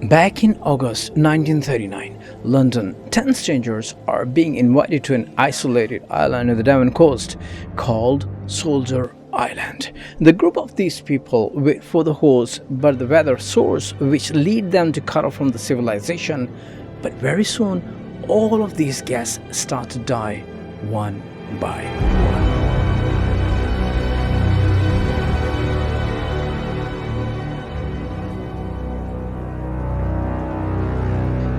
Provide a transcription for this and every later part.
Back in August 1939, London, 10 strangers are being invited to an isolated island on the Devon coast called Soldier Island. The group of these people wait for the host but the weather source which lead them to cut off from the civilization. But very soon, all of these guests start to die one by one.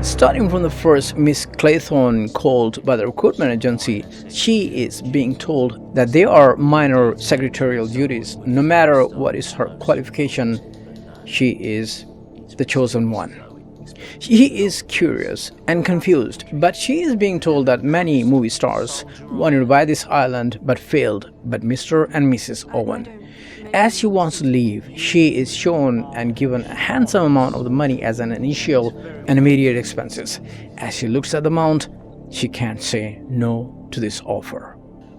Starting from the first Miss Claythorne called by the recruitment agency, she is being told that they are minor secretarial duties. No matter what is her qualification, she is the chosen one. She is curious and confused, but she is being told that many movie stars wanted to buy this island but failed, but Mr. and Mrs. Owen. As she wants to leave, she is shown and given a handsome amount of the money as an initial and immediate expenses. As she looks at the amount, she can't say no to this offer.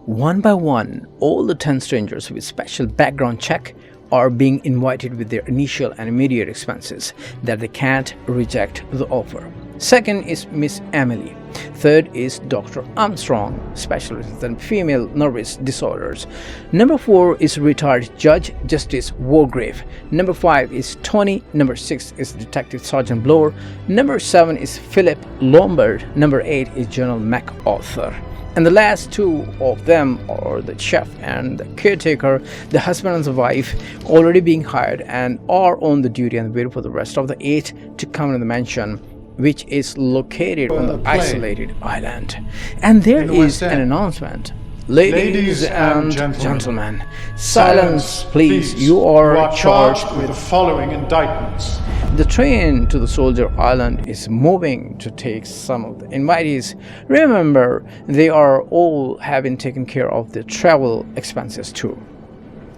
One by one, all the 10 strangers with special background check are being invited with their initial and immediate expenses that they can't reject the offer. Second is Miss Emily. Third is Dr. Armstrong, specialist in female nervous disorders. Number 4 is retired Judge Justice Wargrave. Number 5 is Tony. Number 6 is Detective Sergeant Blower. Number 7 is Philip Lombard. Number 8 is General MacArthur. And the last two of them are the chef and the caretaker, the husband and the wife, already being hired and are on the duty and wait for the rest of the 8 to come to the mansion, which is located on the isolated island. And there is an announcement. Ladies and gentlemen, silence please, you are charged with the following indictments. The train to the Soldier Island is moving to take some of the invitees. Remember, they are all having taken care of their travel expenses too.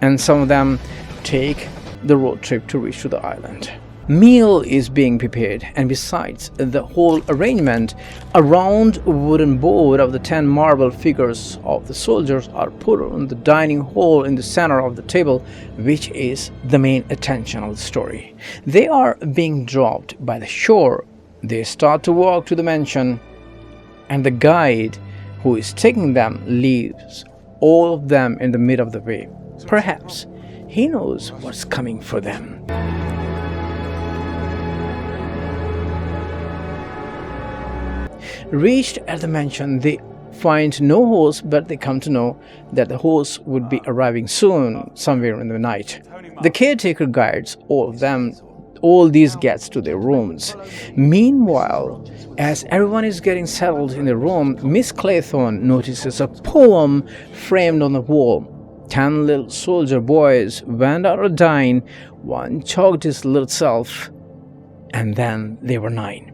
And some of them take the road trip to reach to the island. Meal is being prepared, and besides the whole arrangement, a round wooden board of the 10 marble figures of the soldiers are put on the dining hall in the center of the table, which is the main attention of the story. They are being dropped by the shore. They start to walk to the mansion, and the guide who is taking them leaves all of them in the middle of the way. Perhaps he knows what's coming for them. Reached at the mansion, they find no host, but they come to know that the host would be arriving soon, somewhere in the night. The caretaker guides all these guests to their rooms. Meanwhile, as everyone is getting settled in the room, Miss Claythorne notices a poem framed on the wall. 10 little soldier boys went out a dine, one choked his little self, and then they were 9.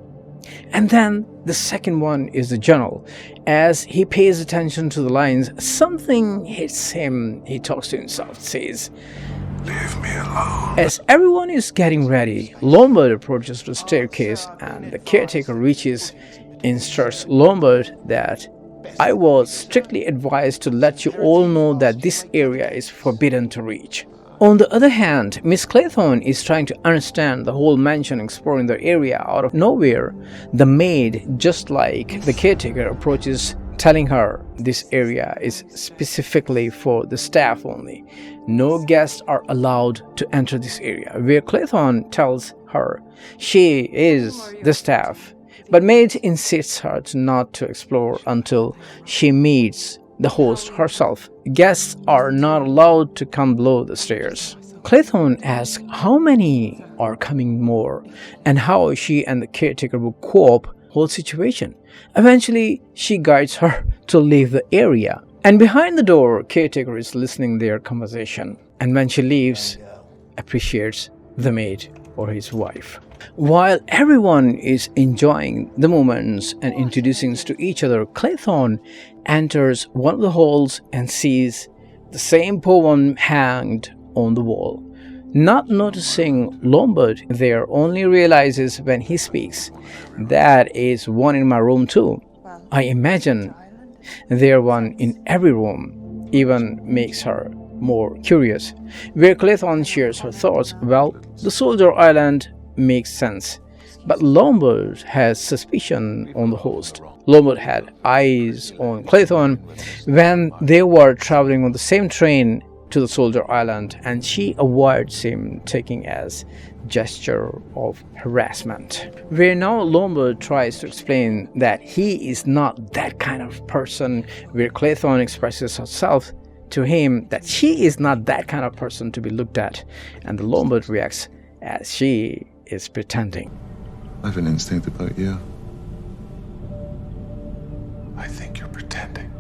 And then the second one is the general. As he pays attention to the lines, something hits him. He talks to himself, says, "Leave me alone." As everyone is getting ready, Lombard approaches the staircase and the caretaker instructs Lombard that I was strictly advised to let you all know that this area is forbidden to reach. On the other hand, Miss Claythorne is trying to understand the whole mansion, exploring the area. Out of nowhere, the maid, just like the caretaker, approaches, telling her this area is specifically for the staff only. No guests are allowed to enter this area, where Claythorne tells her she is the staff. But maid insists her not to explore until she meets the host herself. Guests are not allowed to come below the stairs. Claythorne asks how many are coming more and how she and the caretaker will cope whole situation. Eventually, she guides her to leave the area. And behind the door, caretaker is listening their conversation. And when she leaves, appreciates the maid or his wife. While everyone is enjoying the moments and introducing to each other, Claythorne enters one of the halls and sees the same poem hanged on the wall. Not noticing Lombard there, only realizes when he speaks, "That is one in my room too. I imagine there one in every room," even makes her more curious. Where Claythorne shares her thoughts, well, the Soldier Island makes sense. But Lombard has suspicion on the host. Lombard had eyes on Clayton when they were traveling on the same train to the Soldier Island, and she avoids him, taking as gesture of harassment. Where now Lombard tries to explain that he is not that kind of person, where Clayton expresses herself to him that she is not that kind of person to be looked at, and the Lombard reacts as she is pretending. I have an instinct about you. I think you're pretending.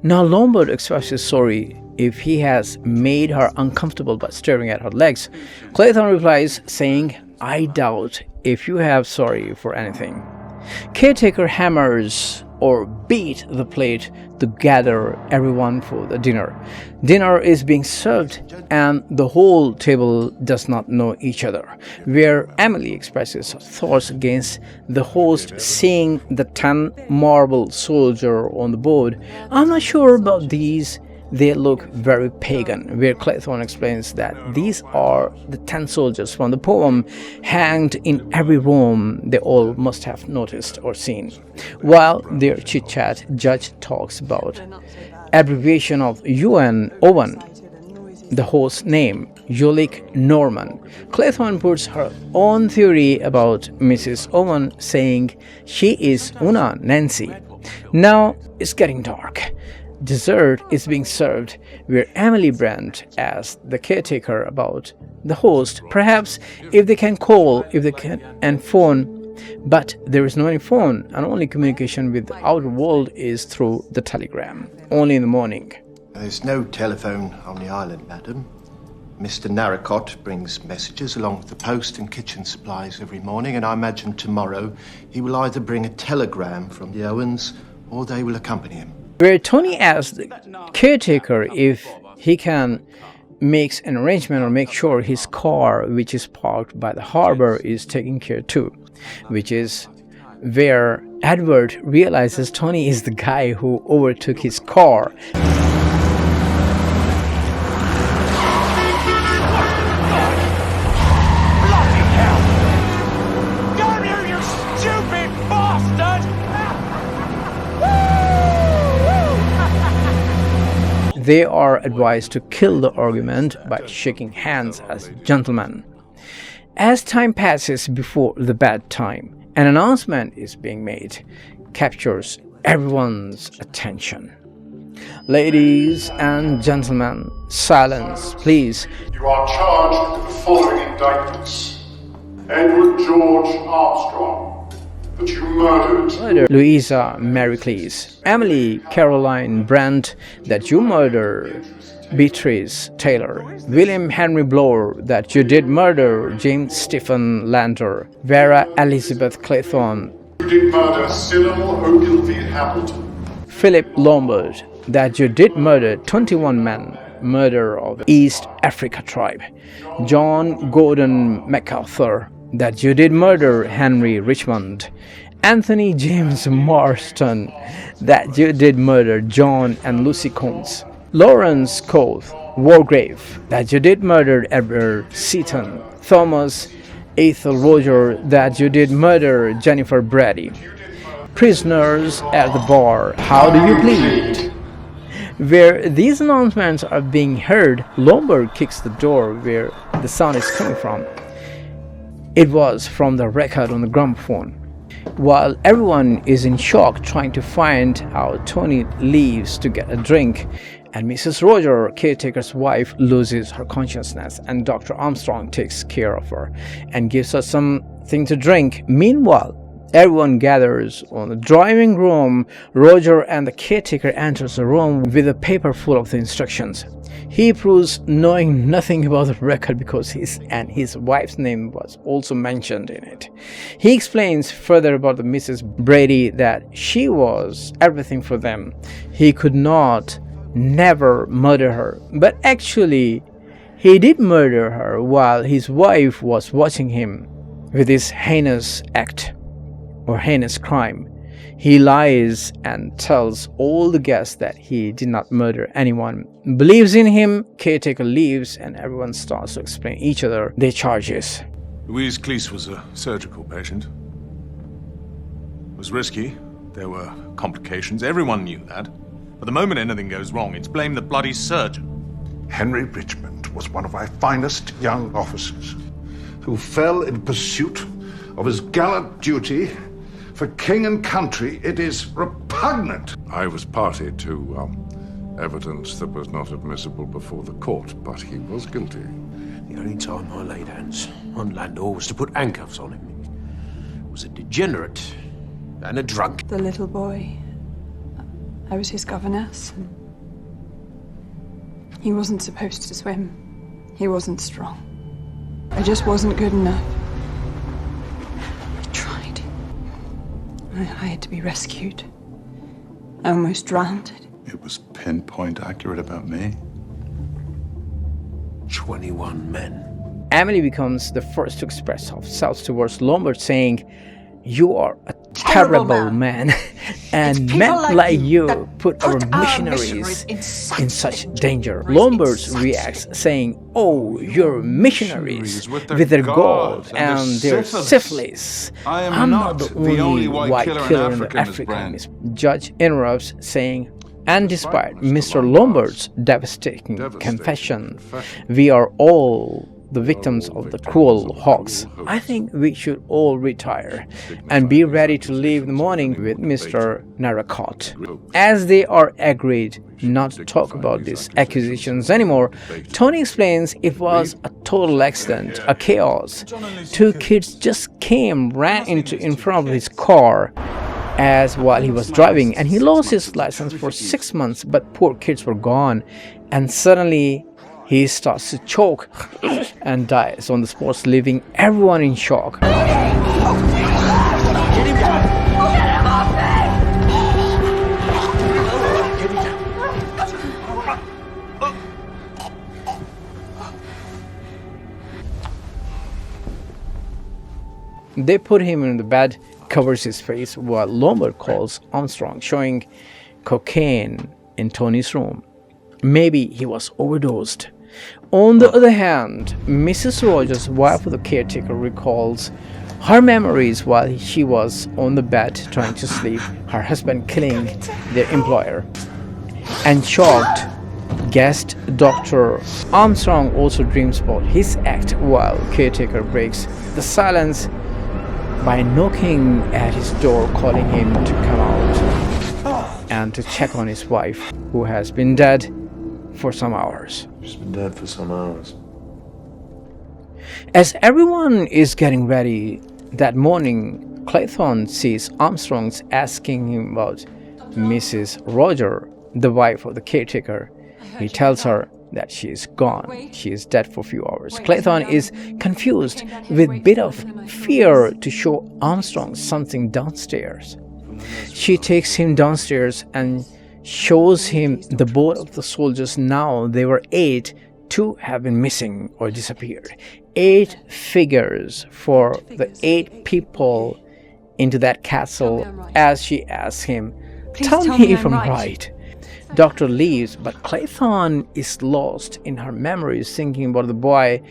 Now Lombard expresses sorry if he has made her uncomfortable by staring at her legs. Clayton replies saying, I doubt if you have sorry for anything. Caretaker hammers or beat the plate to gather everyone for the dinner. Dinner is being served and the whole table does not know each other, where Emily expresses her thoughts against the host seeing the 10 marble soldier on the board. I'm not sure about these. They look very pagan, where Clayton explains that these are the 10 soldiers from the poem hanged in every room they all must have noticed or seen. While their chit-chat, Judge talks about abbreviation of E.1, the host's name, Yulik Norman. Clayton puts her own theory about Mrs. Owen, saying she is Una Nancy. Now it's getting dark. Dessert is being served, where Emily Brandt asks the caretaker about the host, perhaps if they can call, and phone, but there is no any phone, and only communication with the outer world is through the telegram, only in the morning. There's no telephone on the island, madam. Mr. Narracott brings messages along with the post and kitchen supplies every morning, and I imagine tomorrow he will either bring a telegram from the Owens or they will accompany him. Where Tony asks the caretaker if he can make an arrangement or make sure his car, which is parked by the harbor, is taken care too, which is where Edward realizes Tony is the guy who overtook his car. They are advised to kill the argument by shaking hands as gentlemen. As time passes before the bedtime, an announcement is being made, captures everyone's attention. Ladies and gentlemen, silence, please. You are charged with the following indictments. Edward George Armstrong, that you murdered Louisa Mary Cleese. Emily Caroline Brandt, that you murder Beatrice Taylor. William Henry Bloor, that you did murder James Stephen Lander. Vera Elizabeth Clayton. You did murder Cyril Ogilvy Hamilton. Philip Lombard, that you did murder 21 men. Murder of East Africa tribe. John Gordon MacArthur, that you did murder Henry Richmond. Anthony James Marston, that you did murder John and Lucy Combs. Lawrence Cove Wargrave, that you did murder Edward Seaton. Thomas Ethel Roger, that you did murder Jennifer Brady. Prisoners at the bar, how do you plead? Where these announcements are being heard, Lombard kicks the door where the sound is coming from. It was from the record on the gramophone. While everyone is in shock trying to find out, Tony leaves to get a drink, and Mrs. Roger, caretaker's wife, loses her consciousness, and Dr. Armstrong takes care of her and gives her something to drink. Meanwhile, everyone gathers on the drawing room. Roger and the caretaker enters the room with a paper full of the instructions. He proves knowing nothing about the record because his wife's name was also mentioned in it. He explains further about the Mrs. Brady that she was everything for them. He could never murder her, but actually he did murder her while his wife was watching him with this heinous act or heinous crime. He lies and tells all the guests that he did not murder anyone. Believes in him, caretaker leaves, and everyone starts to explain each other their charges. Louise Cleese was a surgical patient. It was risky. There were complications. Everyone knew that. But the moment anything goes wrong, it's blame the bloody surgeon. Henry Richmond was one of our finest young officers who fell in pursuit of his gallant duty for king and country. It is repugnant. I was party to evidence that was not admissible before the court, but he was guilty. The only time I laid hands on Landor was to put handcuffs on him. He was a degenerate and a drunk. The little boy. I was his governess. And he wasn't supposed to swim. He wasn't strong. I just wasn't good enough. I tried. I had to be rescued. I almost drowned. It was pinpoint accurate about me. 21 men. Emily becomes the first to express herself towards Lombard, saying, "You are a terrible man, and men like you put our missionaries in such danger." Lombard reacts, saying, "Oh, your missionaries with their gold and their syphilis. I'm not the only white killer in Africa." Judge interrupts, saying, "And despite Mr. Lombard's devastating confession, we are all the victims of the cruel hoax. I think we should all retire and be ready to leave in the morning with Mr. Narracott." As they are agreed not to talk about these accusations anymore, Tony explains it was a total accident, a chaos. Two kids just ran in front of his car as while he was driving, and he lost his license for 6 months, but poor kids were gone, and suddenly he starts to choke and dies on the spot, leaving everyone in shock. They put him in the bed, covers his face, while Lombard calls Armstrong, showing cocaine in Tony's room. Maybe he was overdosed. On the other hand, Mrs. Rogers, wife of the caretaker, recalls her memories while she was on the bed trying to sleep, her husband killing their employer. And shocked guest Dr. Armstrong also dreams about his act while caretaker breaks the silence by knocking at his door, calling him to come out and to check on his wife, who has been dead for some hours. She's been dead for some hours. As everyone is getting ready that morning, Clayton sees Armstrong's asking him about Mrs. Roger, the wife of the caretaker. He tells her that she is gone. She is dead for a few hours. Clayton is confused with a bit of fear to show Armstrong something downstairs. She takes him downstairs and shows him the boat of the soldiers. Now they were 8. 2 have been missing or disappeared. 8 figures for the 8 people into that castle. As she asks him, tell me if I'm right. Doctor leaves, but Clayton is lost in her memories, thinking about the boy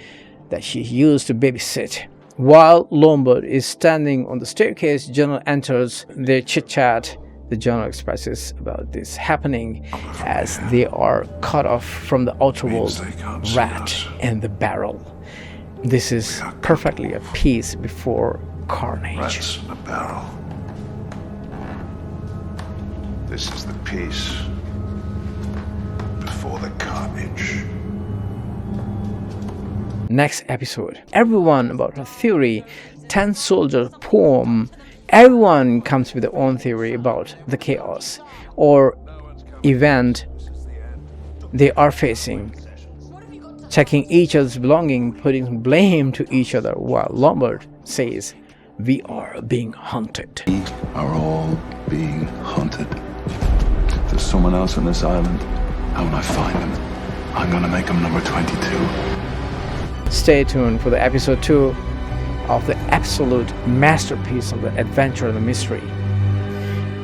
that she used to babysit. While Lombard is standing on the staircase, General enters. They chit-chat. The General expresses about this happening as they are cut off from the outer world rat in the barrel. This is perfectly a piece before carnage. Rats in a barrel. This is the piece before the carnage. Next episode. Everyone about a theory, 10 soldier poem. Everyone comes with their own theory about the chaos or event they are facing, checking each other's belonging, putting blame to each other, while Lombard says, we are being hunted. We are all being hunted. There's someone else on this island. And when I find them, I'm gonna make them number 22. Stay tuned for the episode 2 of the absolute masterpiece of the adventure and the mystery.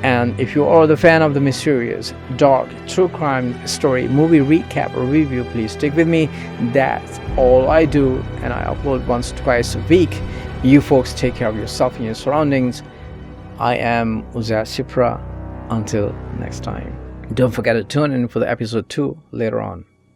And if you are the fan of the mysterious, dark, true crime story, movie recap or review, please stick with me. That's all I do, and I upload once or twice a week. You folks take care of yourself and your surroundings. I am Uzair Sipra. Until next time. Don't forget to tune in for the episode 2 later on.